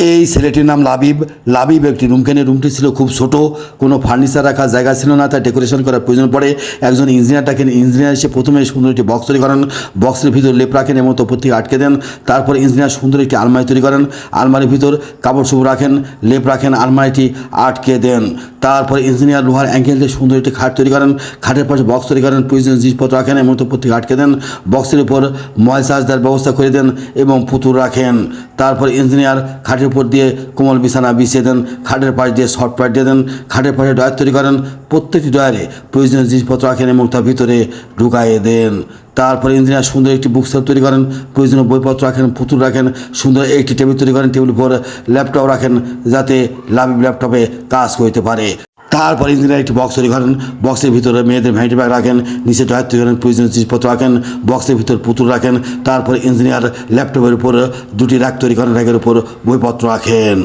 এই ছেলেটির নাম লাবিব। লাবিব একটি রুম কেনে। রুমটি ছিল খুব ছোট, কোনো ফার্নিচার রাখার জায়গা ছিল না, তাই ডেকোরেশন করার প্রয়োজন পড়ে। একজন ইঞ্জিনিয়ার ডাকেন। ইঞ্জিনিয়ার এসে প্রথমে সুন্দর একটি বক্স তৈরি করেন। বক্সের ভিতর লেপ রাখেন এবং ওপর থেকে আটকে দেন। তারপর ইঞ্জিনিয়ার সুন্দর একটি আলমারি তৈরি করেন। আলমারির ভিতর কাপড় চোপড় রাখেন, লেপ রাখেন, আলমারিটি আটকে দেন। তারপর ইঞ্জিনিয়ার লোহার অ্যাঙ্গেল দিয়ে সুন্দর একটি খাট তৈরি করেন। খাটের পাশে বক্স তৈরি করেন, প্রয়োজনীয় জিনিসপত্র রাখেন এবং ওপর থেকে আটকে দেন। বক্সের উপর ময়লা চার্জ দেওয়ার ব্যবস্থা করে দেন এবং পুতুল রাখেন। তারপর ইঞ্জিনিয়ার খাটের উপর দিয়ে কোমল বিছানা বিছিয়ে দেন, খাটের পাশ দিয়ে শর্ট প্যাড দিয়ে দেন, খাটের পাশে ডয়ার তৈরি করেন। প্রত্যেকটি ডয়ারে প্রয়োজনীয় জিনিসপত্র রাখেন এবং তার ভিতরে ঢুকাইয়ে দেন। তারপরে ইঞ্জিনিয়ার সুন্দর একটি বুক সেলফ তৈরি করেন, প্রয়োজনীয় বইপত্র রাখেন, পুতুল রাখেন। সুন্দর একটি টেবিল তৈরি করেন, টেবিলের উপর ল্যাপটপ রাখেন যাতে লাবিব ল্যাপটপে কাজ করতে পারে। তারপর ইঞ্জিনিয়ার একটি বক্স তৈরি করেন, বক্সের ভিতরে মেয়েদের ভ্যানিটি ব্যাগ রাখেন, নিচে ডয়ার তৈরি করেন, প্রয়োজনীয় জিনিসপত্র রাখেন, বক্সের ভিতর পুতুল রাখেন। তারপর ইঞ্জিনিয়ার ল্যাপটপের উপর দুটি র্যাক তৈরি করেন, র্যাকের উপর বইপত্র রাখেন।